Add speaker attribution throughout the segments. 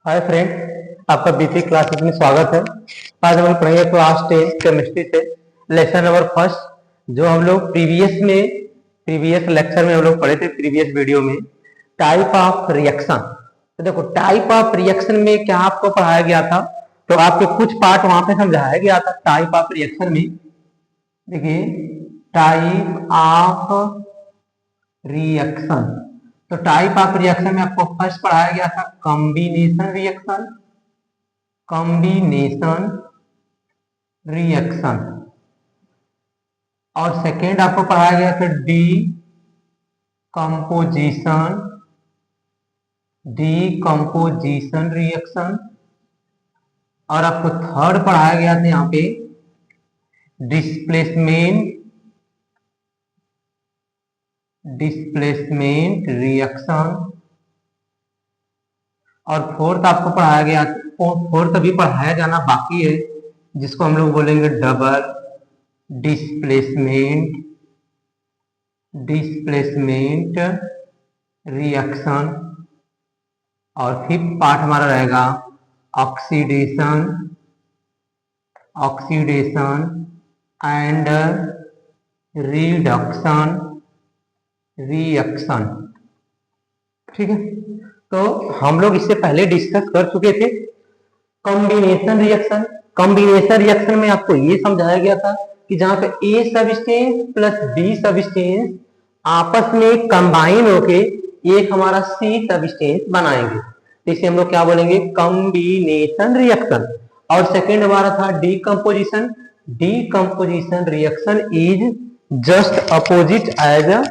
Speaker 1: Hi friend, आपका BC classes में स्वागत है। आज हम लोग पढ़ेंगे क्लास 10 केमिस्ट्री से लेसन नंबर फर्स्ट, जो हम लोग प्रीवियस लेक्चर में हम लोग पढ़े थे, प्रीवियस वीडियो में टाइप ऑफ रिएक्शन। तो देखो, टाइप ऑफ रिएक्शन में क्या आपको पढ़ाया गया था, तो आपके कुछ पार्ट वहां पे समझाया गया था। टाइप ऑफ रिएक्शन में देखिए, टाइप ऑफ रिएक्शन, तो टाइप ऑफ रिएक्शन में आपको फर्स्ट पढ़ाया गया था कॉम्बिनेशन रिएक्शन, कॉम्बिनेशन रिएक्शन। और सेकेंड आपको पढ़ाया गया था डी कंपोजिशन, डीकंपोजिशन रिएक्शन। और आपको थर्ड पढ़ाया गया था यहाँ पे डिस्प्लेसमेंट रिएक्शन। और फोर्थ आपको पढ़ाया गया, फोर्थ अभी पढ़ाया जाना बाकी है, जिसको हम लोग बोलेंगे डबल डिस्प्लेसमेंट रिएक्शन। और फिफ्थ पार्ट हमारा रहेगा ऑक्सीडेशन एंड रिडक्शन रिएक्शन। ठीक है, तो हम लोग इससे पहले डिस्कस कर चुके थे कॉम्बिनेशन रिएक्शन। कॉम्बिनेशन रिएक्शन में आपको ये समझाया गया था कि जहां पे a substance plus b substance आपस में कंबाइन होके एक हमारा सी सबस्टेंस बनाएंगे, तो इसे हम लोग क्या बोलेंगे, कॉम्बिनेशन रिएक्शन। और सेकेंड हमारा था decomposition. Decomposition reaction is just opposite as a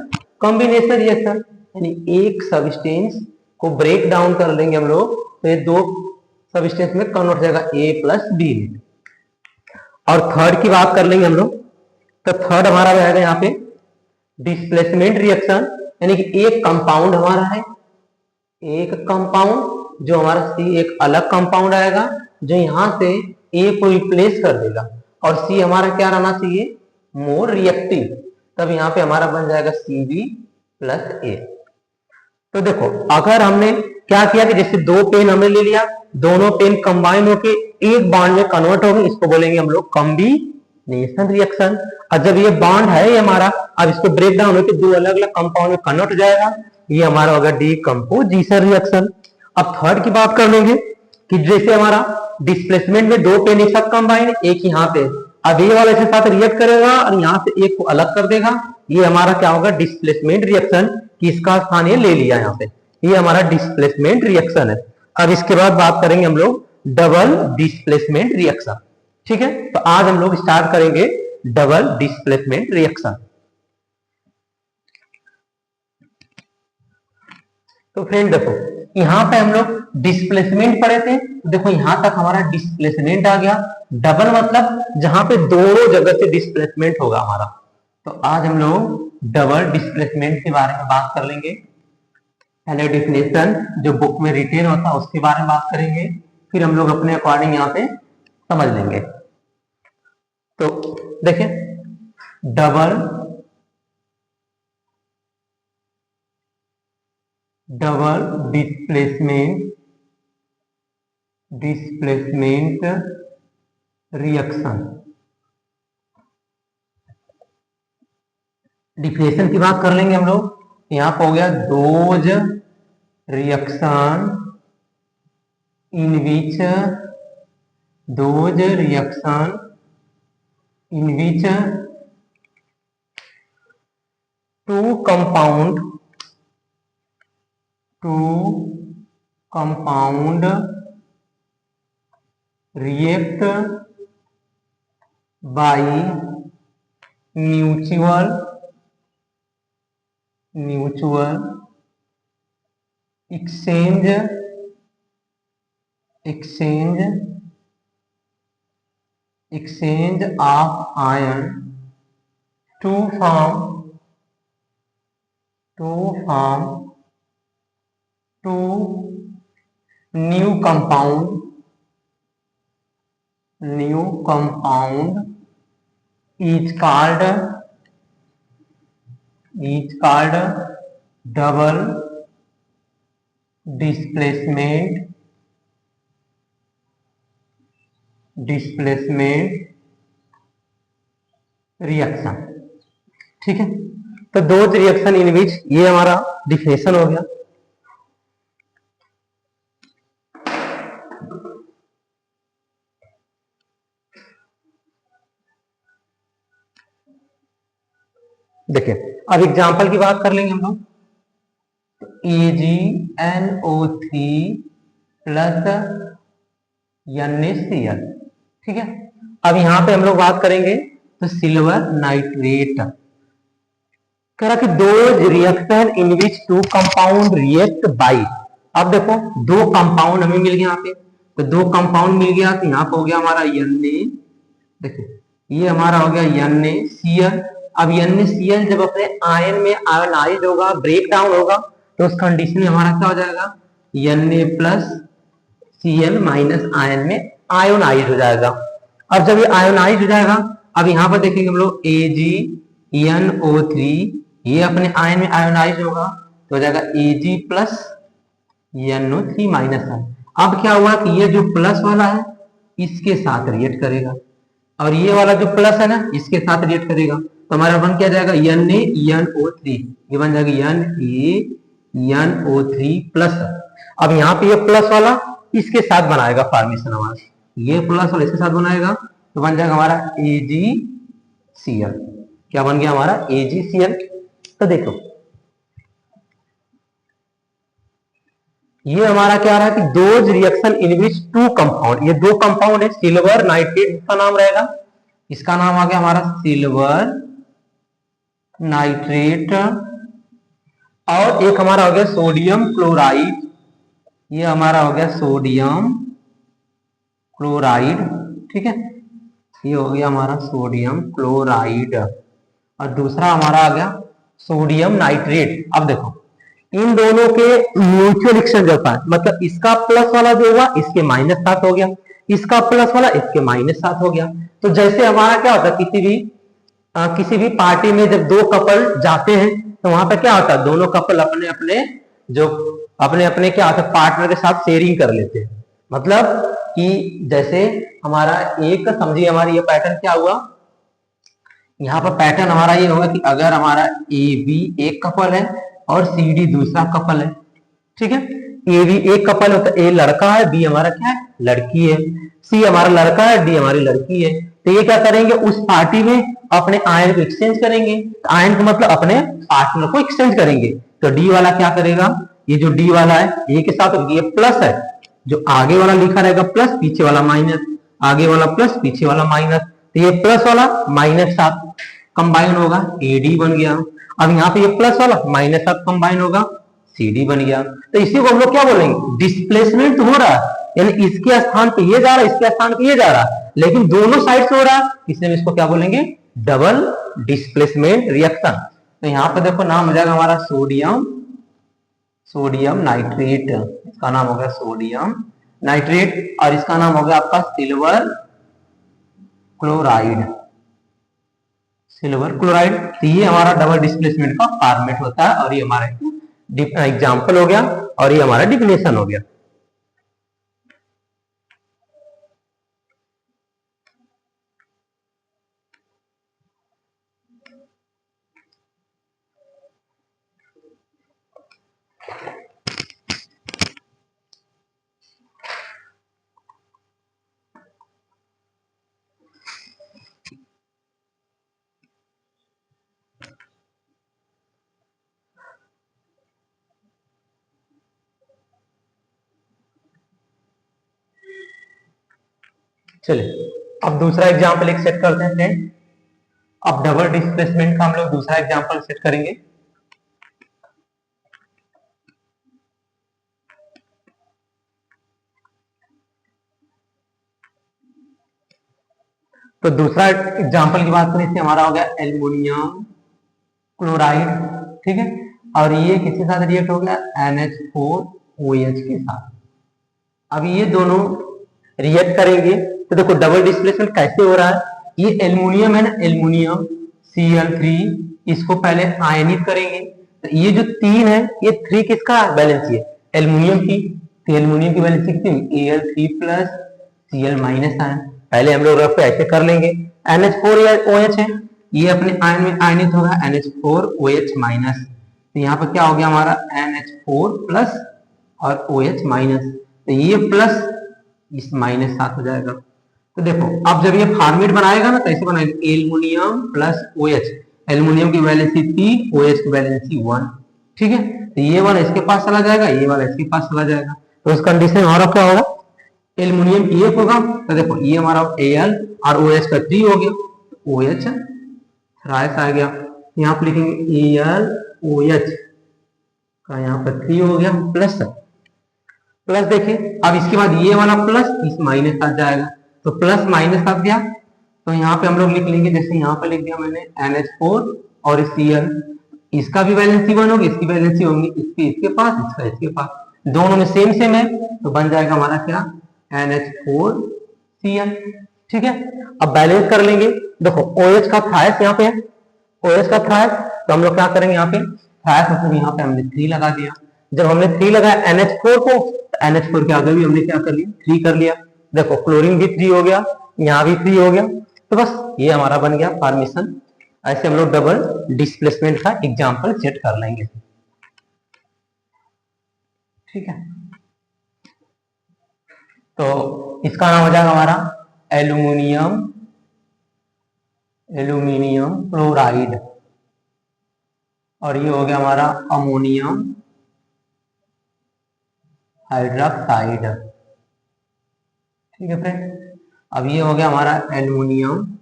Speaker 1: combination reaction, यानी एक सबस्टेंस को ब्रेक डाउन कर लेंगे हम लोग तो ये दो सबस्टेंस में कन्वर्ट हो जाएगा ए प्लस बी में। और थर्ड की बात कर लेंगे हम लोग, तो थर्ड हमारा रहेगा यहाँ पे डिस्प्लेसमेंट रिएक्शन, यानी कि एक कंपाउंड हमारा है, एक कंपाउंड जो हमारा सी एक अलग कंपाउंड आएगा जो यहां से ए को रिप्लेस कर देगा, और सी हमारा क्या रहना चाहिए, मोर रिएक्टिव, तब यहाँ पे हमारा बन जाएगा Cb प्लस ए। तो देखो, अगर हमने क्या किया कि जैसे दो पेन हमने ले लिया, दोनों पेन कंबाइन होके एक बॉन्ड में कन्वर्ट हो गए, इसको बोलेंगे हम लोग कॉम्बिनेशन रिएक्शन। और जब ये बॉन्ड है ये हमारा, अब इसको ब्रेक डाउन होकर दो अलग अलग कंपाउंड में कन्वर्ट हो जाएगा, ये हमारा होगा डीकंपोजिशन रिएक्शन। अब थर्ड की बात कर लेंगे कि जैसे हमारा डिस्प्लेसमेंट में दो पेन एक साथ कंबाइन, एक यहाँ पे, अब ये वाले के साथ रिएक्ट करेगा और यहाँ से एक को अलग कर देगा, ये हमारा क्या होगा, डिस्प्लेसमेंट रिएक्शन, कि इसका स्थान ये ले लिया यहाँ पे, ये हमारा डिस्प्लेसमेंट रिएक्शन है। अब इसके बाद बात करेंगे हम लोग डबल डिस्प्लेसमेंट रिएक्शन। ठीक है, तो आज हम लोग स्टार्ट करेंगे डबल डिस्प्लेसमेंट रिएक्शन। तो फ्रेंड देखो, यहाँ पे हम लोग डिस्प्लेसमेंट पढ़े थे, देखो यहां तक हमारा डिस्प्लेसमेंट आ गया। डबल मतलब जहां पे दोनों जगह से डिस्प्लेसमेंट होगा हमारा। तो आज हम लोग डबल डिस्प्लेसमेंट के बारे में बात कर लेंगे। पहले डिफिनेशन जो बुक में रिटेन होता है उसके बारे में बात करेंगे, फिर हम लोग अपने अकॉर्डिंग यहाँ पे समझ लेंगे। तो देखिए, डबल डिस्प्लेसमेंट रिएक्शन। डिफिनेशन की बात कर लेंगे हम लोग। यहां पर हो गया those reaction in which two compound react by mutual exchange of ion to form two new compound is called double displacement displacement reaction. ठीक है, तो दो रिएक्शन इन विच, ये हमारा डिफिनेशन हो गया। देखिए अब एग्जांपल की बात कर लेंगे हम लोग। AgNO3 plus NaCl। ठीक है, अब यहां पे हम लोग बात करेंगे तो सिल्वर नाइट्रेट। कह रहा कि दो reaction in which two compound react by. अब देखो दो कंपाउंड हमें मिल गया यहाँ पे, तो दो कंपाउंड मिल गया, तो यहाँ पे हो गया हमारा Na। देखिए ये हमारा हो गया NaCl। अब NaCl जब अपने आयन में आयनाइज होगा, ब्रेक डाउन होगा, तो उस कंडीशन में हमारा क्या हो जाएगा, Na plus Cl minus ion में आयोनाइज हो जाएगा। अब जब ये आयोनाइज हो जाएगा, अब यहाँ पर देखेंगे हम लोग AgNO3, ये अपने आयन में आयोनाइज होगा, तो हो जाएगा Ag plus NO3 minus ion. अब क्या हुआ कि ये जो प्लस वाला है इसके साथ रिएक्ट करेगा, और ये वाला जो प्लस है ना इसके साथ रिएक्ट करेगा, तो हमारा बन क्या जाएगा NaNO3, ये बन जाएगा NaNO3 प्लस। अब यहाँ पे ये प्लस वाला इसके साथ बनाएगा फॉर्मेशन हमारा, ये प्लस वाला इसके साथ बनाएगा, तो बन जाएगा हमारा AgCl। क्या बन गया हमारा AgCl। तो देखो ये हमारा क्या रहा है कि दो reaction in which two compound, ये दो कंपाउंड है, सिल्वर नाइट्रेट इसका नाम रहेगा, इसका नाम आ गया हमारा सिल्वर नाइट्रेट, और एक हमारा हो गया सोडियम क्लोराइड, ये हमारा हो गया सोडियम क्लोराइड। ठीक है, ये हो गया हमारा सोडियम क्लोराइड, और दूसरा हमारा आ गया सोडियम नाइट्रेट। अब देखो इन दोनों के म्यूचुअल एक्सचेंज होता है, मतलब इसका प्लस वाला जो हुआ इसके माइनस साथ हो गया, इसका प्लस वाला इसके माइनस साथ हो गया। तो जैसे हमारा क्या होता है किसी भी पार्टी में जब दो कपल जाते हैं, तो वहां पे क्या होता है, दोनों कपल अपने अपने क्या होता है पार्टनर के साथ शेयरिंग कर लेते हैं। मतलब कि जैसे हमारा एक, समझिए हमारी ये पैटर्न क्या हुआ, यहाँ पर पैटर्न हमारा ये होगा कि अगर हमारा AB एक कपल है और CD दूसरा कपल है। ठीक है, AB एक कपल है तो A लड़का है, B हमारा क्या है, लड़की है, C हमारा लड़का है, D हमारी लड़की है। तो ये क्या करेंगे, उस पार्टी में अपने आयन को एक्सचेंज करेंगे, आयन को मतलब अपने पार्टनर को एक्सचेंज करेंगे। तो D वाला क्या करेगा, ये जो D वाला है A के साथ ये प्लस है, जो आगे वाला लिखा रहेगा प्लस, पीछे वाला माइनस, आगे वाला प्लस पीछे वाला माइनस, तो ये प्लस वाला माइनस साथ कंबाइन होगा, AD बन गया। अब यहाँ पे ये प्लस वाला माइनस साथ कंबाइन होगा, CD बन गया। तो इसी को हम लोग क्या बोलेंगे, डिस्प्लेसमेंट हो रहा है, यानी इसके स्थान पे ये जा रहा है, इसके स्थान पे ये जा रहा है, लेकिन दोनों साइड से हो रहा है, इसलिए इसको क्या बोलेंगे, डबल डिस्प्लेसमेंट रिएक्शन। तो यहाँ पे देखो नाम हो जाएगा हमारा सोडियम नाइट्रेट, इसका नाम हो गया सोडियम नाइट्रेट, और इसका नाम हो गया आपका सिल्वर क्लोराइड। तो ये हमारा डबल डिस्प्लेसमेंट का फॉर्मेट होता है, और ये हमारा एग्जांपल हो गया, और ये हमारा डिफिनेशन हो गया। चलिए अब दूसरा एग्जांपल एक सेट करते हैं फ्रेंड। अब डबल डिस्प्लेसमेंट का हम लोग दूसरा एग्जांपल सेट करेंगे। तो दूसरा एग्जांपल की बात करें, इससे हमारा हो गया एल्युमिनियम क्लोराइड। ठीक है, और ये किसके साथ रिएक्ट हो गया, NH4OH के साथ। अब ये दोनों रिएक्ट करेंगे, तो देखो डबल डिस्प्लेसमेंट कैसे हो रहा है, ये एल्युमिनियम है ना, एल्युमिनियम Cl3, इसको पहले आयनित करेंगे, तो ये जो 3 है, ये 3 किसका बैलेंस है, एल्युमिनियम की, तो एल्युमिनियम की बैलेंस कितनी, Al3 plus Cl minus ion. पहले हम लोग रफ ऐसे कर लेंगे। NH4 या OH है, ये अपने आयन में आयनित होगा NH4OH माइनस, तो यहाँ पर क्या हो गया हमारा NH4 प्लस और OH माइनस, तो ये प्लस इस माइनस साथ हो जाएगा। तो देखो अब जब ये फॉर्मेट बनाएगा ना तो ऐसे बनाएगा एल्युमिनियम प्लस OH, एल्युमिनियम की वैलेंसी 3, OH की वैलेंसी 1, ठीक है। तो ये वाला इसके पास चला जाएगा, ये वाला इसके पास चला जाएगा, तो उस कंडीशन में हमारा क्या होगा, एल्युमिनियम EF होगा। तो देखो ये हमारा Al और OH का 3 हो गया, OH थ्राइस आ गया, यहाँ पर लिखेंगे AlOH का यहाँ पर 3 हो गया प्लस प्लस। देखिए अब इसके बाद ये वाला प्लस इस माइनस आ जाएगा, तो प्लस माइनस आ गया, तो यहाँ पे हम लोग लिख लेंगे जैसे यहाँ पे लिख दिया मैंने NH4 और Cl, इसका भी वैलेंसी 1 होगी, इसकी वैलेंसी होगी इसके पास, इसका इसके पास, दोनों में सेम सेम है, तो बन जाएगा हमारा क्या NH4Cl, ठीक है। अब बैलेंस कर लेंगे, देखो OH का थ्राइस यहाँ पे है, OH का थ्राइस, तो हम लोग क्या करेंगे यहाँ पे थ्राइस मतलब यहाँ पे हमने 3 लगा दिया, जब हमने 3 लगाया NH4 को, तो NH4 के आगे भी हमने क्या कर लिया 3 कर लिया, देखो क्लोरीन भी 3 हो गया, यहाँ भी 3 हो गया, तो बस ये हमारा बन गया फॉर्मेशन। ऐसे हम लोग डबल डिस्प्लेसमेंट का एग्जांपल सेट कर लेंगे, ठीक है। तो इसका नाम हो जाएगा हमारा एल्यूमिनियम क्लोराइड, और ये हो गया हमारा अमोनियम हाइड्रोक्साइड, ठीक है फ्रेंड। अब ये हो गया हमारा एल्युमिनियम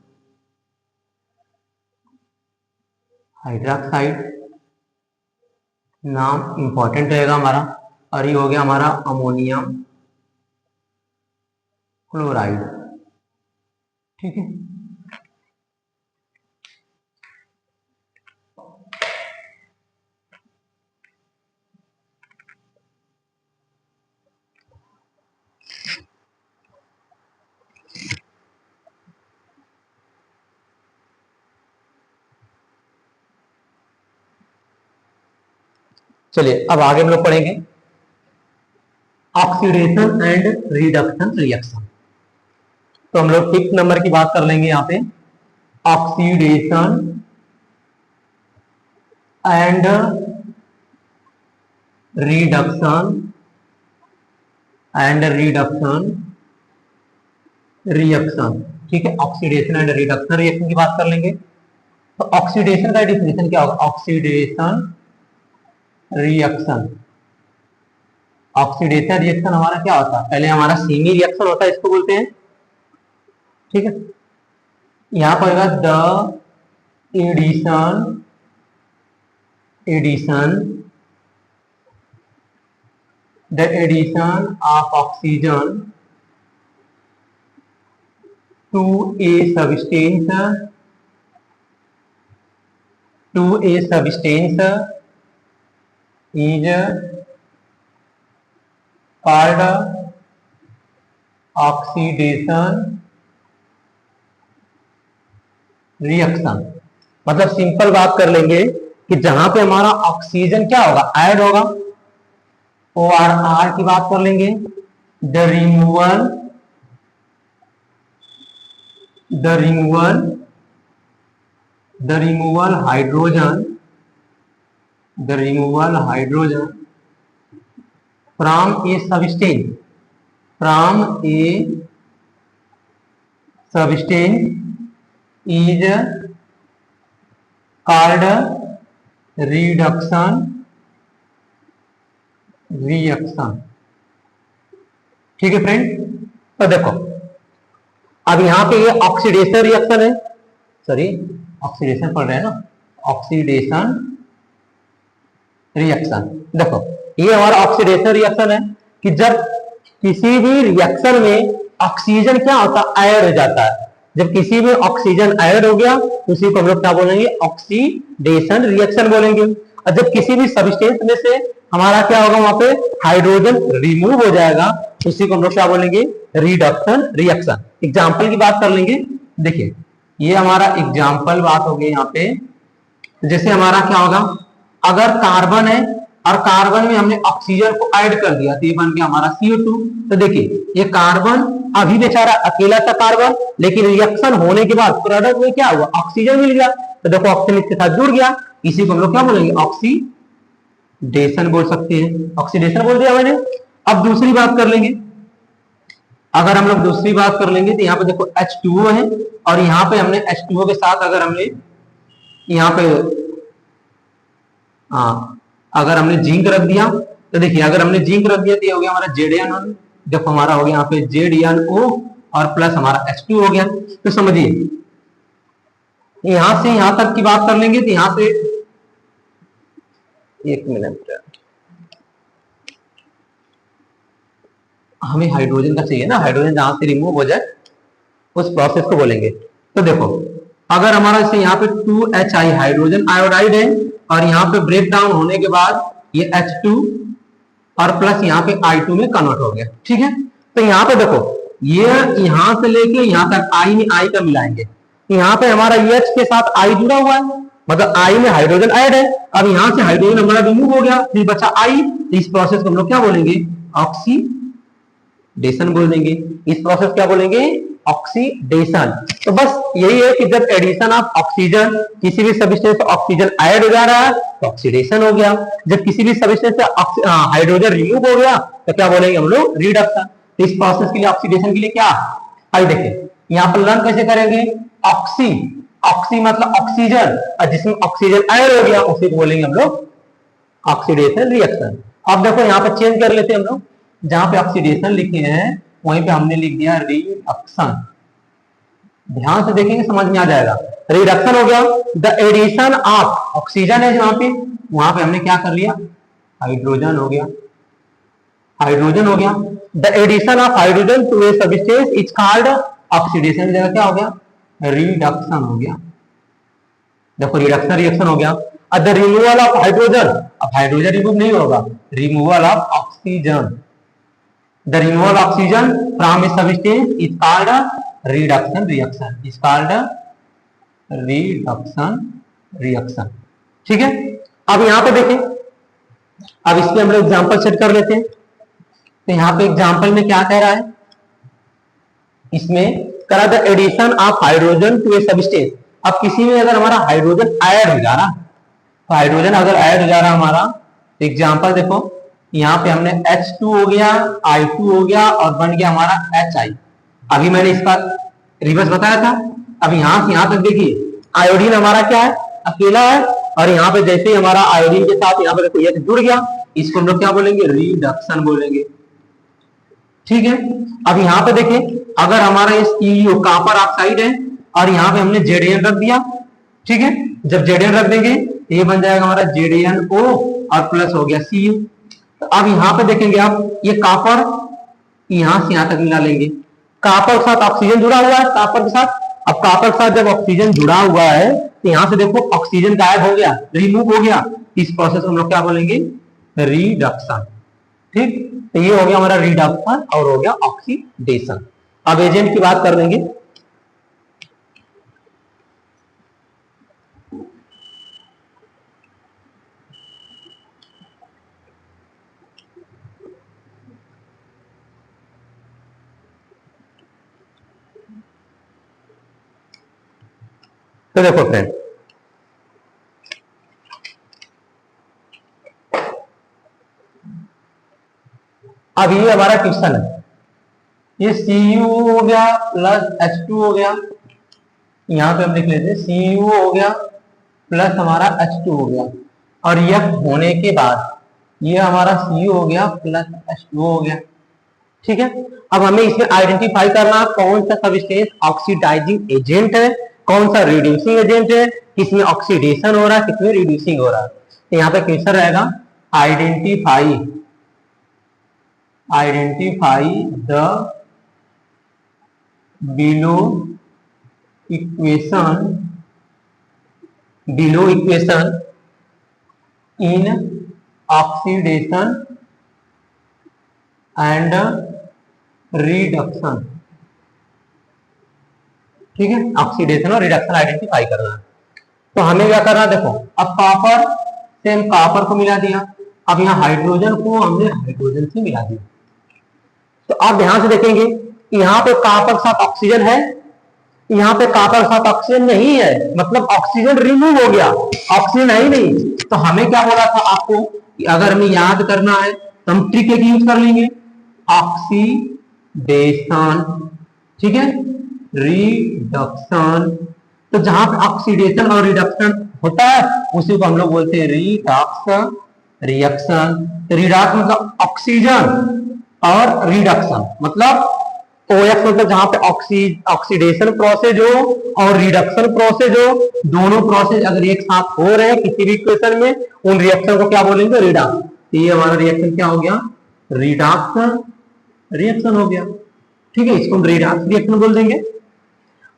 Speaker 1: हाइड्रोक्साइड, नाम इंपॉर्टेंट रहेगा हमारा, और ये हो गया हमारा अमोनियम क्लोराइड, ठीक है। चलिए अब आगे हम लोग पढ़ेंगे ऑक्सीडेशन एंड रिडक्शन रिएक्शन। तो हम लोग 6 नंबर की बात कर लेंगे यहाँ पे, ऑक्सीडेशन एंड रिडक्शन रिएक्शन, ठीक है। ऑक्सीडेशन एंड रिडक्शन रिएक्शन की बात कर लेंगे। तो ऑक्सीडेशन का डिफिनेशन क्या होगा, ऑक्सीडेशन रिएक्शन, ऑक्सीडेशन रिएक्शन हमारा क्या होता है, पहले हमारा सेमी रिएक्शन होता है, इसको बोलते हैं, ठीक है। यहां पर होगा the addition of oxygen to a substance is called oxidation reaction. मतलब सिंपल बात कर लेंगे कि जहां पे हमारा ऑक्सीजन क्या होगा ऐड होगा, OR की बात कर लेंगे, the removal hydrogen from A substance is called reduction reaction, ठीक है फ्रेंड। तो देखो अब यहाँ पे ये ऑक्सीडेशन रिएक्शन है, सॉरी ऑक्सीडेशन पढ़ रहे हैं ना, ऑक्सीडेशन रिएक्शन। देखो ये हमारा ऑक्सीडेशन रिएक्शन है कि जब किसी भी रिएक्शन में ऑक्सीजन क्या होता है ऐड हो जाता है, जब किसी में ऑक्सीजन ऐड हो गया उसी को हम लोग क्या बोलेंगे ऑक्सीडेशन रिएक्शन बोलेंगे। और जब किसी भी सबस्टेंस में से हमारा क्या होगा वहां पे हाइड्रोजन रिमूव हो जाएगा, उसी को हम लोग क्या बोलेंगे रिडक्शन रिएक्शन। एग्जाम्पल की बात कर लेंगे, देखिए ये हमारा एग्जाम्पल बात हो गई यहाँ पे, जैसे हमारा क्या होगा, अगर कार्बन है और कार्बन में हमने ऑक्सीजन को ऐड कर दिया तो ये बन गया हमारा CO2। तो देखिए ये कार्बन अभी बेचारा अकेला था कार्बन, लेकिन रिएक्शन होने के बाद प्रोडक्ट में क्या हुआ, ऑक्सीजन मिल गया। तो देखो ऑक्सीजन इसके साथ जुड़ गया, इसी को हम लोग क्या बोलेंगे, ऑक्सीडेशन बोल सकते हैं। ऑक्सीडेशन बोल दिया मैंने। अब दूसरी बात कर लेंगे, अगर हम लोग दूसरी बात कर लेंगे तो यहाँ पे देखो H2O है, और यहाँ पे हमने H2O के साथ अगर हमने यहाँ पे अगर हमने जिंक रख दिया तो देखिए, अगर हमने जिंक रख दिया तो ये हो गया हमारा ZnO, जब हमारा हो गया यहाँ पे ZnO और प्लस हमारा H2 हो गया। तो समझिए यहां से यहां तक की बात कर लेंगे तो यहां से, एक मिनट, हमें हाइड्रोजन का चाहिए ना, हाइड्रोजन जहां से रिमूव हो जाए उस प्रोसेस को बोलेंगे। तो देखो अगर हमारा इसे यहाँ पे 2HI हाइड्रोजन आयोडाइड है, और यहाँ पे ब्रेक डाउन होने के बाद ये H2 और प्लस यहाँ पे I2 में कन्वर्ट हो गया, ठीक है। तो यहाँ पे देखो ये यहां से लेके यहाँ तक I में I का मिलाएंगे, यहाँ पे हमारा H के साथ I जुड़ा हुआ है, मतलब I में हाइड्रोजन ऐड है। अब यहां से हाइड्रोजन हमारा रिमूव हो गया, फिर बचा I। इस प्रोसेस को हम लोग क्या बोलेंगे, ऑक्सीडेशन बोल देंगे। इस प्रोसेस क्या बोलेंगे, ऑक्सीडेशन। तो बस यही है कि जब एडिशन ऑफ ऑक्सीजन, किसी भी सबस्टेंस से ऑक्सीजन ऐड हो जा रहा है तो ऑक्सीडेशन हो गया। जब किसी भी सबस्टेंस से हाइड्रोजन रिमूव हो गया तो क्या बोलेंगे हम लोग, रिडक्शन। तो इस प्रोसेस के लिए, ऑक्सीडेशन के लिए क्या, आई देखिए यहाँ पर लर्न कैसे करेंगे, ऑक्सी, ऑक्सी मतलब ऑक्सीजन, और जिसमें ऑक्सीजन ऐड हो गया उसे बोलेंगे हम लोग ऑक्सीडेशन रिएक्शन। अब देखो यहाँ पर चेंज कर लेते हैं हम लोग, जहां पे ऑक्सीडेशन लिखे हैं वहीं पे हमने लिख दिया रिडक्शन। ध्यान से देखेंगे समझ में आ जाएगा। रिडक्शन हो गया, द एडिशन ऑफ ऑक्सीजन है जहां पे, वहां पे हमने क्या कर लिया, हाइड्रोजन हो गया, हाइड्रोजन हो गया। The addition of hydrogen to a substance is called oxidation, जगह क्या हो गया, रिडक्शन हो गया। देखो रिडक्शन रिएक्शन हो गया। द रिमूवल ऑफ हाइड्रोजन, अब हाइड्रोजन रिमूव नहीं होगा, removal of oxygen, the removal oxygen from A substance is called reduction reaction, is called reduction reaction, ठीक है। अब यहां पे देखें, अब इसके हम लोग एग्जांपल सेट कर लेते हैं। तो यहाँ पे एग्जांपल में क्या कह रहा है, इसमें करा the addition of hydrogen to a substance. अब किसी में अगर हमारा हाइड्रोजन ऐड हो जा रहा, तो हाइड्रोजन अगर ऐड हो जा रहा हमारा, तो एग्जांपल देखो यहाँ पे हमने H2 हो गया, I2 हो गया और बन गया हमारा HI। अभी मैंने इसका रिवर्स बताया था। अब यहाँ से यहाँ तक देखिए, आयोडीन हमारा क्या है, अकेला है, और यहाँ पे जैसे ही हमारा आयोडीन के साथ यहाँ पे देखो H जुड़ गया, इसको हम लोग क्या बोलेंगे, रिडक्शन बोलेंगे, ठीक है। अब यहाँ पे देखें, अगर हमारा ये कॉपर ऑक्साइड है और यहाँ पे हमने Zn रख दिया, ठीक है। जब Zn रख देंगे ये बन जाएगा हमारा ZnO और प्लस हो गया Cu। तो अब यहाँ पे देखेंगे आप, ये कॉपर यहाँ से यहाँ तक मिला लेंगे, कॉपर के साथ ऑक्सीजन जुड़ा हुआ है, कॉपर के साथ। अब कॉपर के साथ जब ऑक्सीजन जुड़ा हुआ है तो यहाँ से देखो ऑक्सीजन गायब हो गया, रिमूव हो गया। इस प्रोसेस को हम लोग क्या बोलेंगे, रिडक्शन, ठीक। तो ये हो गया हमारा रिडक्शन और हो गया ऑक्सीडेशन। अब एजेंट की बात कर लेंगे। तो देखो फ्रेंड, अब ये हमारा क्वेश्चन है, ये Cu हो गया प्लस H2 हो गया, यहां पे हम लिख लेते हैं Cu हो गया प्लस हमारा H2 हो गया, और यह होने के बाद ये हमारा Cu हो गया प्लस H2 हो गया, ठीक है। अब हमें इसमें आइडेंटिफाई करना कौन सा सबस्टेंस ऑक्सीडाइजिंग एजेंट है, कौन सा रिड्यूसिंग एजेंट है, किसमें ऑक्सीडेशन हो रहा है, किसमें रिड्यूसिंग हो रहा है। तो यहाँ पे क्वेश्चन रहेगा, identify the below equation in oxidation and reduction, ठीक है। ऑक्सीडेशन और रिडक्शन आइडेंटिफाई करना है। तो हमें क्या करना है, देखो अब कॉपर से हम कॉपर को मिला दिया, अब यहाँ हाइड्रोजन को हमने हाइड्रोजन से मिला दिया। तो आप ध्यान से देखेंगे यहाँ पे कॉपर के साथ ऑक्सीजन है, यहाँ पे कॉपर के साथ ऑक्सीजन नहीं है, मतलब ऑक्सीजन रिमूव हो गया, ऑक्सीजन है ही नहीं। तो हमें क्या बोला था आपको कि अगर हमें याद करना है तो हम ट्रिक एक यूज कर लेंगे, ऑक्सीडेशन, ठीक है, रिडक्शन। तो जहां पे ऑक्सीडेशन और रिडक्शन होता है उसी को हम लोग बोलते हैं रिडक्स रिएक्शन। रिडक्स मतलब ऑक्सीजन और रिडक्शन मतलब OX मतलब जहां पे ऑक्सीडेशन प्रोसेस हो और रिडक्शन प्रोसेस हो, दोनों प्रोसेस अगर एक साथ हो रहे हैं किसी भी इक्वेशन में, उन रिएक्शन को क्या बोलेंगे, रिडक्स। ये हमारा रिएक्शन क्या हो गया, रिडक्स रिएक्शन हो गया, ठीक है, इसको हम रिडक्स रिएक्शन बोल देंगे।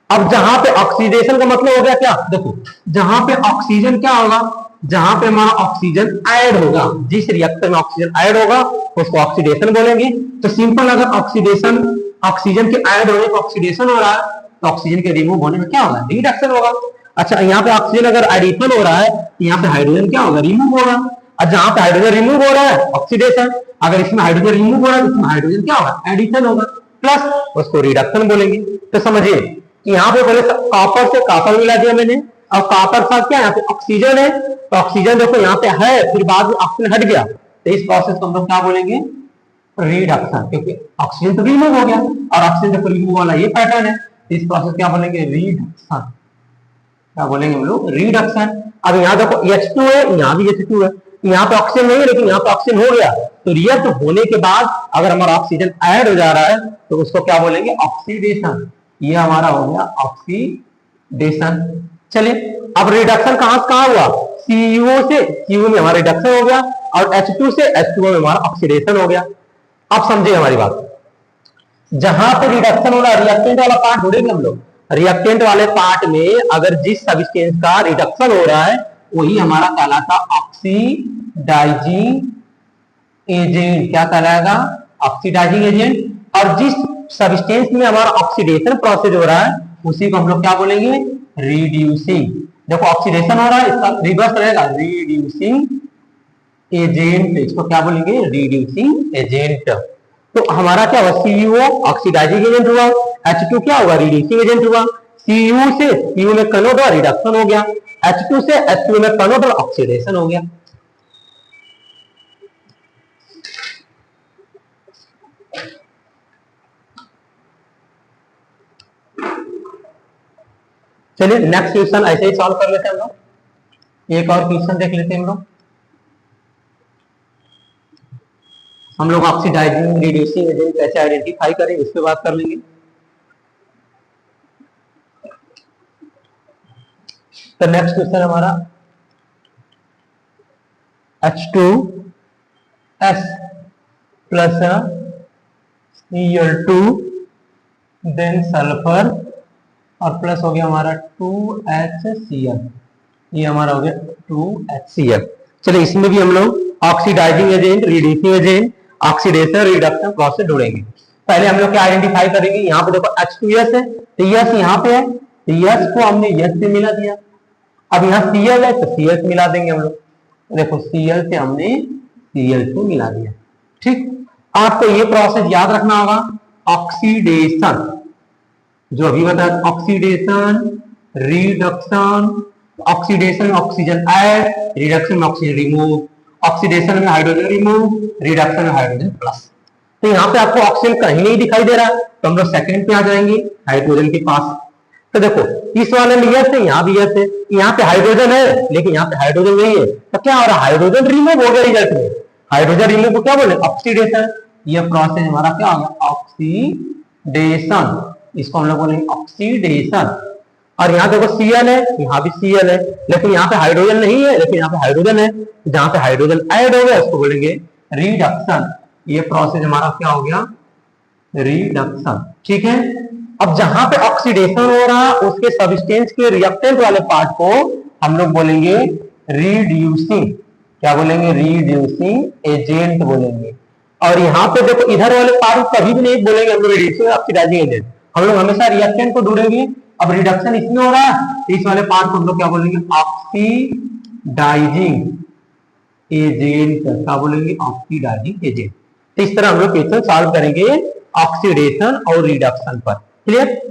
Speaker 1: अब जहां पे ऑक्सीडेशन का मतलब हो गया क्या, देखो जहां पे ऑक्सीजन क्या होगा, जहां पे हमारा ऑक्सीजन ऐड होगा, जिस रिएक्टर में ऑक्सीजन ऐड होगा उसको ऑक्सीडेशन बोलेंगे। तो सिंपल, अगर ऑक्सीडेशन ऑक्सीजन के ऐड होने पर ऑक्सीडेशन हो रहा है तो ऑक्सीजन के रिमूव होने में क्या होगा, रिडक्शन होगा। अच्छा, यहाँ पे ऑक्सीजन अगर एडिशन हो रहा है तो यहाँ पे हाइड्रोजन क्या होगा, रिमूव होगा। और जहां पे हाइड्रोजन रिमूव हो रहा है ऑक्सीडेशन, अगर इसमें हाइड्रोजन रिमूव हो रहा है तो इसमें हाइड्रोजन क्या होगा, एडिशन होगा, प्लस उसको रिडक्शन बोलेंगे। तो समझिए यहाँ पे पहले कॉपर से कॉपर मिला दिया मैंने, और कॉपर साथ क्या, यहाँ पे ऑक्सीजन है, तो ऑक्सीजन देखो यहाँ पे है, फिर बाद में ऑक्सीजन हट गया, तो इस प्रोसेस को हम लोग क्या बोलेंगे, रिडक्शन, क्योंकि ऑक्सीजन तो रिमूव हो गया और ऑक्सीजन जब रिमूव वाला ये पैटर्न है, इस प्रोसेस क्या बोलेंगे, रिडक्शन, क्या बोलेंगे हम लोग, रिडक्शन। अब यहाँ देखो H2 है, यहाँ भी H2 है, यहाँ पे ऑक्सीजन नहीं है लेकिन यहाँ पे ऑक्सीजन हो गया, तो रिएक्ट होने के बाद अगर हमारा ऑक्सीजन ऐड हो जा रहा है तो उसको क्या बोलेंगे, ऑक्सीडेशन। ये हमारा हो गया ऑक्सीडेशन। चलिए अब रिडक्शन कहां से कहां हुआ, CuO से Cu में हमारा रिडक्शन हो गया और H2 से H2O में हमारा ऑक्सीडेशन हो गया। अब समझिए हमारी बात, जहां पे रिडक्शन हो रहा है रिएक्टेंट वाला पार्ट ढूंढेंगे हम लोग, रिएक्टेंट वाले पार्ट में अगर जिस सब्सटेंस का रिडक्शन हो रहा है वही हमारा कहलाता ऑक्सीडाइजिंग एजेंट, क्या कहलाएगा, ऑक्सीडाइजिंग एजेंट। और जिस सब्सटेंस में हमारा ऑक्सीडेशन प्रोसेस हो रहा है उसी को हम लोग क्या बोलेंगे, रिड्यूसिंग। देखो ऑक्सीडेशन हो रहा है, इसका रिवर्स रहेगा, रिड्यूसिंग एजेंट, इसको क्या बोलेंगे, रिड्यूसिंग एजेंट। तो हमारा क्या हुआ, CuO ऑक्सीडाइजिंग एजेंट हुआ, H2 क्या हुआ, रिड्यूसिंग एजेंट हुआ, Cu से Cu में कन्वर्ट हुआ, रिडक्शन हो गया, H2 से H2 में कन्वर्ट हुआ, ऑक्सीडेशन हो गया। चलिए नेक्स्ट क्वेश्चन ऐसे ही सॉल्व कर लेते हैं हम लोग, एक और क्वेश्चन देख लेते हैं हम लोग ऑक्सीडाइजिंग रिड्यूसिंग एजेंट कैसे आइडेंटिफाई करें इस पे बात कर लेंगे। तो नेक्स्ट क्वेश्चन हमारा H2S plus Cl2 then sulphur और प्लस हो गया हमारा 2HCl, ये हमारा हो गया 2HCl। चलिए इसमें भी हम लोग oxidising agent, reducing agent, oxidation reduction process ढूंढेंगे। पहले हम लोग क्या आइडेंटिफाई करेंगे, यहाँ पे देखो H2S है तो यस यहाँ पे है, तो यस को हमने यस से मिला दिया। अब यहाँ Cl है तो Cl से मिला देंगे हम लोग, देखो Cl से हमने Cl से मिला दिया। ठीक, आपको ये प्रोसेस याद रखना होगा, ऑक्सीडेशन जो अभी बताया, ऑक्सीडेशन रिडक्शन, ऑक्सीडेशन में ऑक्सीजन ऐड, रिडक्शन में ऑक्सीजन रिमूव, ऑक्सीडेशन में हाइड्रोजन रिमूव, रिडक्शन में हाइड्रोजन प्लस। तो यहाँ पे आपको ऑक्सीजन कहीं नहीं दिखाई दे रहा है तो हम लोग सेकंड पे आ जाएंगे, हाइड्रोजन के पास। तो देखो इस वाले में यस है, यहाँ भी यस है, यहाँ पे हाइड्रोजन है लेकिन यहाँ पे हाइड्रोजन नहीं है, तो क्या हो रहा है, हाइड्रोजन रिमूव हो गया रिजल्ट में, हाइड्रोजन रिमूव को क्या बोले, ऑक्सीडेशन। ये प्रोसेस हमारा क्या हो गया, ऑक्सीडेशन, इसको हम लोग बोलेंगे ऑक्सीडेशन। और यहाँ देखो Cl है, यहाँ भी Cl है, लेकिन यहाँ पे हाइड्रोजन नहीं है लेकिन यहाँ पे हाइड्रोजन है, जहां पे हाइड्रोजन ऐड हो गया उसको बोलेंगे रिडक्शन। ये प्रोसेस हमारा क्या हो गया, रिडक्शन। ठीक है, अब जहां पे ऑक्सीडेशन हो रहा है उसके सब्सटेंस के रिएक्टेंट वाले पार्ट को हम लोग बोलेंगे रिड्यूसिंग, क्या बोलेंगे, रिड्यूसिंग एजेंट बोलेंगे। और यहाँ पे देखो इधर वाले पार्ट कभी भी नहीं बोलेंगे हम लोग रिड्यूसिंग ऑक्सीडाइजिंग एजेंट, हम लोग हमेशा रिएक्टेंट को ढूंढेंगे। अब रिडक्शन इसमें हो रहा है, इस वाले पार्ट को हम लोग क्या बोलेंगे, ऑक्सीडाइजिंग एजेंट, क्या बोलेंगे, ऑक्सीडाइजिंग एजेंट। तो इस तरह हम लोग क्वेश्चन सॉल्व करेंगे ऑक्सीडेशन और रिडक्शन पर। क्लियर।